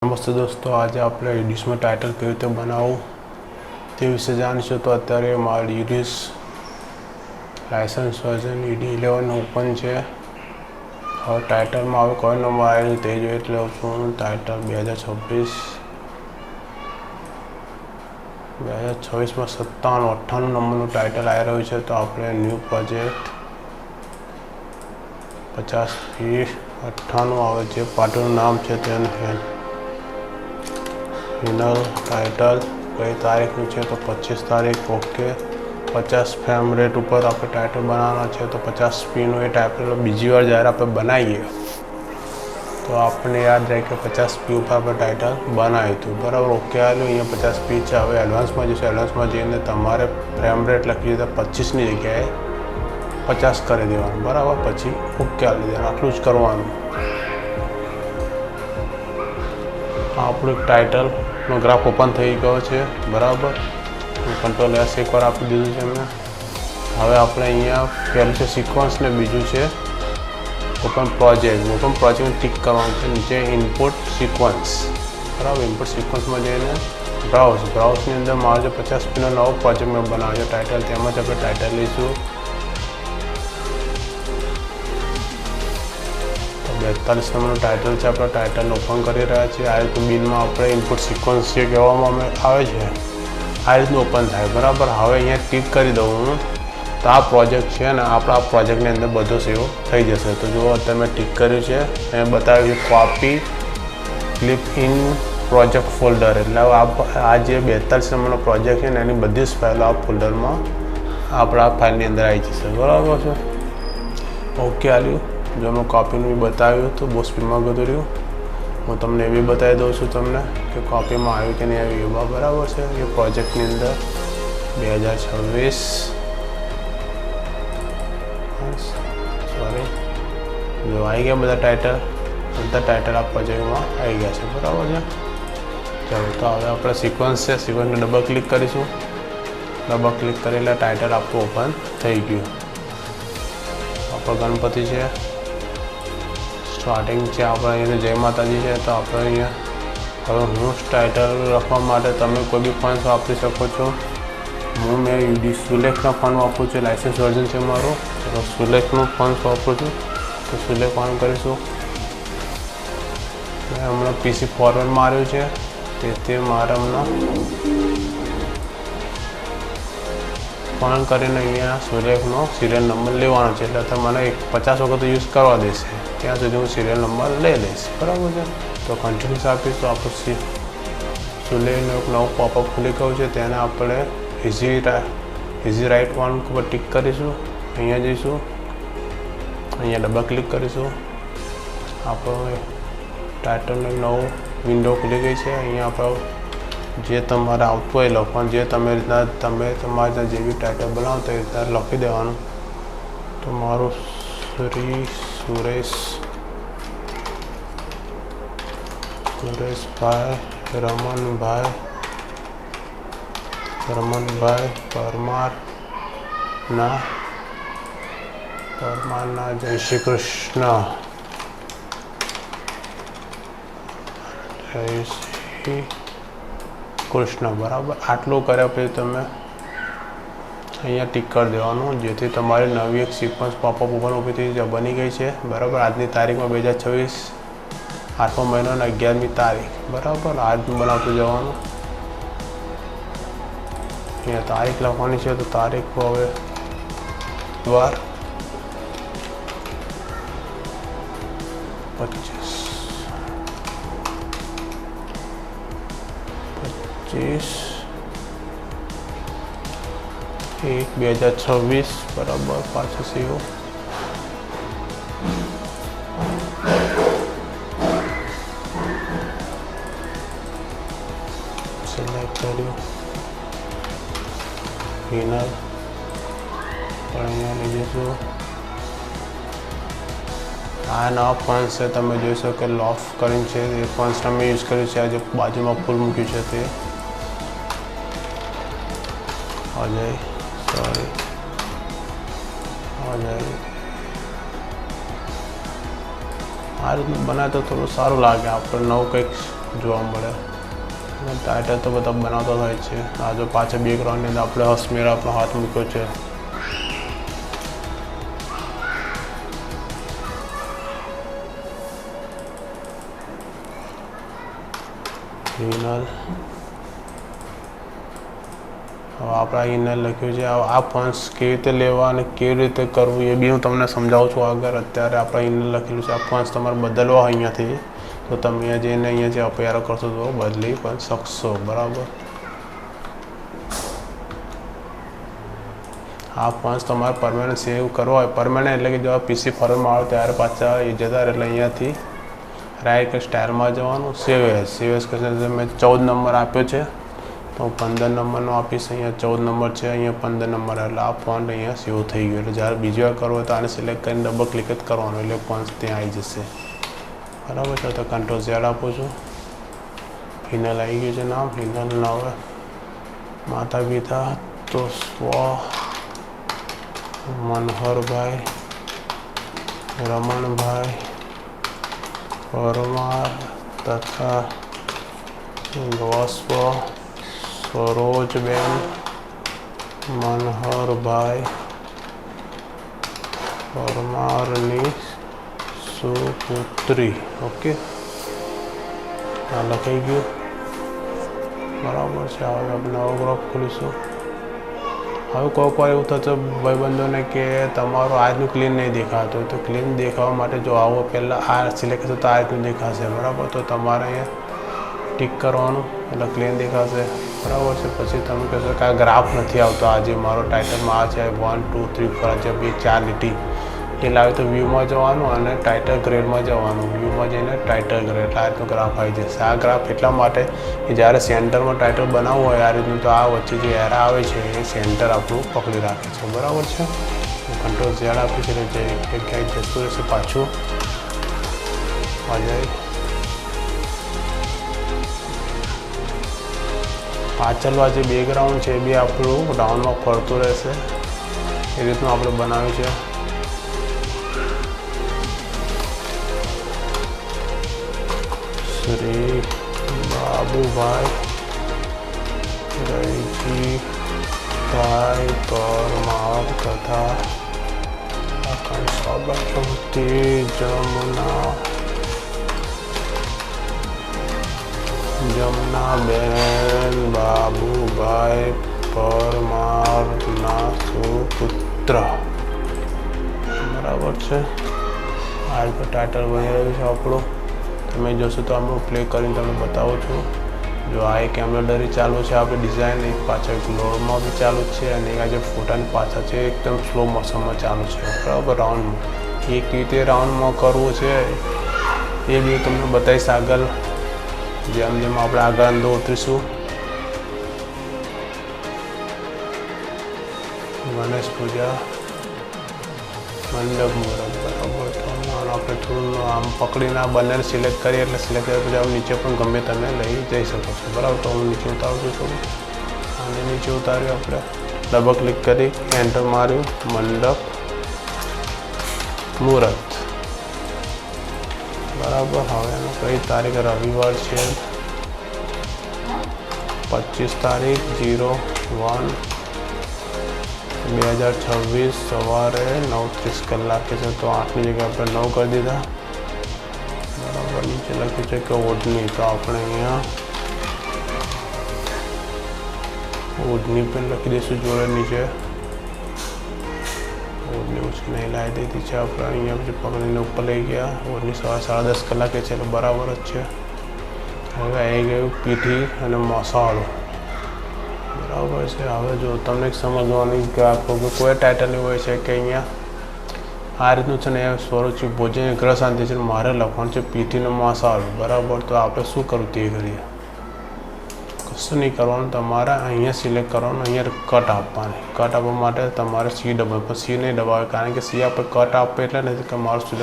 नमस्ते दोस्तों, आज आप यूडिस में टाइटल कई रीते बनावू ते विषे जाणीशुं। तो अत्यारे मारू यूडिस लाइसेंस वर्जन ED11 ओपन है। और टाइटल में आवे कोई नंबर आवेलू ते जोई लऊं छुं। टाइटल 2026 में 57-58 नंबर टाइटल आ रह्यु छे। तो आपणे न्यू प्रोजेक्ट 50/98 आवे छे। पार्टनुं नाम छे तेनु फाइनल टाइटल कई तारीख है तो 25 तारीख। ओके 50 फ्रेम रेट पर आप टाइटल बनाना है तो 50p ये टाइटल बीजी बार जयरे आप बनाइए तो आपने याद रहे कि 50p पर आप टाइटल बनाव्યું હતું बराबर। ओके आलू अँ 50p है। हवे एडवांस में जैसे एडवांस में जईने तमारे फ्रेम रेट लखी दीधो 25 की जगह 50 कर देवानुं बराबर। पछी ओके आली देवानुं, आटलुं ज करवानुं। आपणुं टाइटल नो ग्राफ ओपन थई गयो छे बराबर। Ctrl+S एक बार आपी दीधुं छे मैं। हवे आपणे अहींया पहेलुं छे सीक्वन्स ने बीजुं छे ओपन प्रोजेक्ट में टिक करवानुं छे। नीचे इनपुट सीक्वन्स बराबर। इनपुट सीक्वन्स में जईने ब्राउज नी अंदर मारे 50p नो नवो प्रोजेक्ट में बनाव्यो छे टाइटल। तेमां ज आपणे टाइटल लईशुं 42 नंबर टाइटल है। अपना टाइटल ओपन कर रहा है। आ रीते बिन में अपने इनपुट सीक्वन्स जो कहवामां आवे छे आ रीतनु ओपन थाय बराबर। हवे अहींया टिक करी दऊं तो आ प्रोजेक्ट है ने आपणा प्रोजेक्ट अंदर बधो सेव थई जशे। तो जो अत्यारे मैं टिक कर्युं छे अहींया बताव्युं छे कॉपी क्लिप इन प्रोजेक्ट फोल्डर। एटले आ जे 42 नंबर प्रोजेक्ट है एनी बधी ज फाइलो आ फोल्डर में आपणा फाइल अंदर आई जशे बराबर छे। ओके आल्युं। जो मैं कॉपी भी बताव्યું तो बहुत स्पीड में गतुं रह्युं। हूँ तमने भी बताई दऊं छुं तमने कि कॉपी में आव्युं कि नहीं आव्युं बराबर है। ये प्रोजेक्ट नी अंदर 2026 सॉरी जो आई गया बधा टाइटल आ प्रोजेक्ट में आई गया है बराबर है। चलो तो हवे आपणे सीक्वन्स है, सीक्वन्स ने डबल क्लिक करीशुं। डबल क्लिक करेला टाइटल आपणुं ओपन थई गयुं। आपणो गणपति है स्टार्टिंग है। अपने जय माताजी है तो आप हूँ टाइटल रखवा माटे तमे कोई भी फंड वापरी सको छो। हूँ मैं यूडिस सुलेखना फंड वापरू छूँ। लाइसेंस वर्जन है मारो तो सुलेखनु फंड वापरू छूँ। तो सुलेख ऑन करीशुं। मैं हमने PC फॉरवर्ड मार्युं छे ते मारे हमने फोन करीने अहींया सुलेखनो सीरियल नंबर लेवानो छे। एटले मने 50 वखत यूज करवा देशे त्यां सुधी हूँ सीरियल नंबर ले लईश बराबर है। तो कंटिन्यूस आपीश तो आप सुलेखनो एक नवो पॉपअप खुली गयो है। तेने आपणे इजी राइट वन पर टिक करीशुं। अहींया जईशुं, अहींया डबल क्लिक करीशुं। आपणो टाइटल नवो विंडो खुली गई है। अहींया आपणे जे तमारे आवतुं होय लखવાનું जे तमे रीतना तमे तमारा जे भी टाइटल बनावो तो रीतना लखी देवानुं। तो मारू सुरेश भाई रमन भाई परमार ना जय श्री कृष्ण जय श्री कृष्ण बराबर। आटलू कर्या पछी तमे अहींया टिक कर देवानुं जेथी तमारी नवी एक सीक्वन्स पॉपअप ओपन ऊभी थी बनी गई है बराबर। आजनी तारीख में 2026 8मो महीनो 11मी तारीख बराबर। आज बनावतुं जवानुं। अहींया तारीख लखवानी है तो तारीख को हवे वार 25/1/2026 बराबर। पाछो सीओ सिलेक्ट कर्युं फिनल पण अहींया लीधुं। आ नवा फॉन्ट्स है तमे जोई शको के लॉफ्ट करीने छे। ए फॉन्ट्स में यूज कर्युं छे। आज बाजू में फूल मूक्युं छे ते अजय सॉरी अजय आ रीतनु बनाए तो थोड़ा सारू लगे। आप नव कंईक જોવા મળે. અને ટાઇટલ તો બધા બનાવતા હોય છે. આ જો પાછળ બેકગ્રાઉન્ડની અંદર આપણે હસમેર આપણો હાથ મૂક્યો છે. ઇનર આપણા ઇનર લખ્યું છે. આ ફોન્ટ્સ કેવી રીતે લેવા અને કેવી રીતે કરવું એ બી હું તમને સમજાવું છું આગળ. અત્યારે આપણે ઇનર લખેલું છે. આ ફોન્ટ્સ તમારે બદલવા હોય અહીંયાથી તો તમે અહીંયા જઈને અહીંયા જે અપ એરો કરશો તો બદલી પણ શકશો. બરાબર. આ ફોન્ટ્સ તમારે પરમેનન્ટ સેવ કરવા હોય, પરમેનન્ટ એટલે કે જો પીસી ફોર્મેટમાં આવે ત્યારે પાછા એ જતા એટલે અહીંયાથી રાઈટ સ્ટાઇલમાં જવાનું, સેવ એઝ કરશે. મેં 14 નંબર આપ્યો છે તો 15 નંબરનો આપીશ. અહીંયા 14 નંબર છે, અહીંયા 15 નંબર, એટલે આ ફોન્ટ અહીંયા સેવ થઈ ગયો. એટલે જ્યારે બીજી વાર કરવો હોય તો આને સિલેક્ટ કરીને ડબલ ક્લિક જ કરવાનું એટલે ફોન્ટ ત્યાં આવી જશે. બરાબર છે. તો કંટ્રોલ ઝેડ આપું છું. હિનલ આવી ગયું છે નામ. હિનલ હવે માતા પિતા તો સ્વ મનોહરભાઈ રમણભાઈ પરમાર તથા સ્વ સરોજબેન મનોહરભાઈ પરમારની સુપુત્રી. ઓકે, આ લખાઈ ગયું. બરાબર છે. હવે આપણે નવો ગ્રુપ ખોલીશું. હવે કોઈક વાર એવું થતું ભાઈબંધોને કે તમારું આજનું ક્લીન નહીં દેખાતું, તો ક્લીન દેખાવા માટે જો આવો પહેલાં આ સિલેક્ટ કરશો તો આ રીતનું દેખાશે. બરાબર. તો તમારે અહીંયા ટિક કરવાનું એટલે ક્લીન દેખાશે. બરાબર છે. પછી તમે કહેશો કે આ ગ્રાફ નથી આવતો, આજે મારો ટાઇટલમાં આ છે 1 2 3 4 જે બે 4 લીટી એ લાવે તો વ્યૂમાં જવાનું અને ટાઇટલ ગ્રેડમાં જવાનું. વ્યૂમાં જઈને ટાઇટલ ગ્રેડ એટલે આ રીતનો ગ્રાફ આવી જશે. આ ગ્રાફ એટલા માટે કે જ્યારે સેન્ટરમાં ટાઇટલ બનાવવું હોય આ રીતનું તો આ વચ્ચે જે એરા આવે છે એ સેન્ટર આપણું પકડી રાખે છે. બરાબર છે. કંટ્રોલ ઝેડ આપી છે એટલે જે ક્યાંય જતું રહેશે પાછું આ જાય. પાછળનું જે બેકગ્રાઉન્ડ છે એ બી આપણું ડાઉનમાં ફરતું રહેશે. એ રીતનું આપણે બનાવ્યું છે. શ્રી બાબુભાઈ રૈજીભાઈ પરમાર તથા જમનાબેન બાબુભાઈ પરમારના સુપુત્ર. બરાબર છે. આ રીતે ટાઇટલ બની રહ્યું છે આપણું. તમે જોશો તો આપણે પ્લે કરીને તમને બતાવું છું. જો આ એક એમ્બ્રોઇડરી ચાલુ છે આપણી ડિઝાઇન, એક પાછળ ગ્લોરમાં બી ચાલુ છે અને એક આ જે ફોટાની પાછળ છે એકદમ સ્લો મોશનમાં ચાલુ છે. બરાબર. રાઉન્ડમાં એક રીતે રાઉન્ડમાં કરવું છે એ બી તમને બતાવીશ આગળ જેમ જેમ આપણે આગળ અંદર ઉતરીશું. ગણેશ પૂજા મંડપ મુહૂર્ત. બરાબર. તો આપણે થોડું આમ પકડીને આ બંનેને સિલેક્ટ કરીએ એટલે સિલેક્ટ કર્યા પછી નીચે પણ ગમે તમે લઈ જઈ શકો છો. બરાબર. તો હું નીચે ઉતારું છું થોડું. અને નીચે ઉતાર્યું આપણે ડબલ ક્લિક કરી એન્ટર માર્યું. મંડપ મુહૂર્ત. બરાબર. હવે એનું કઈ તારીખ? રવિવાર છે 25 તારીખ 01/2026 સવારે 9:30 કલાકે છે. તો 8ની જગ્યાએ આપણે 9 કરી દીધા. બરાબર. નીચે લખ્યું છે કે ઓઢણી, તો આપણે અહીંયા ઓઢણી પણ લખી દઈશું જોડે નીચે. ઓઢણી ઉછીને લાવી દીધી છે આપણે. અહીંયા પછી પકડીને ઉપર લઈ ગયા. ઓઢણી સવારે 10:30 કલાકે છે એટલે બરાબર જ છે. હવે આવી ગયું પીઠી અને મસાલો. બરાબર છે. હવે જો તમને સમજવાની કે કોઈ ટાઇટલ એવું હોય છે કે અહીંયા આ રીતનું છે ને એ સ્વરૂચિ ભોજન ગ્રહ શાંતિ છે, મારે લખવાનું છે પીઠીનો મસાલો. બરાબર. તો આપણે શું કરવું તે કરીએ. કશું નહીં કરવાનું. તમારે અહીંયા સિલેક્ટ કરવાનું, અહીંયા કટ આપવાની. કટ આપવા માટે તમારે સી દબાવવું, પણ સી નહીં દબાવે કારણ કે સી આપણે કટ આપે એટલે નથી કે મારું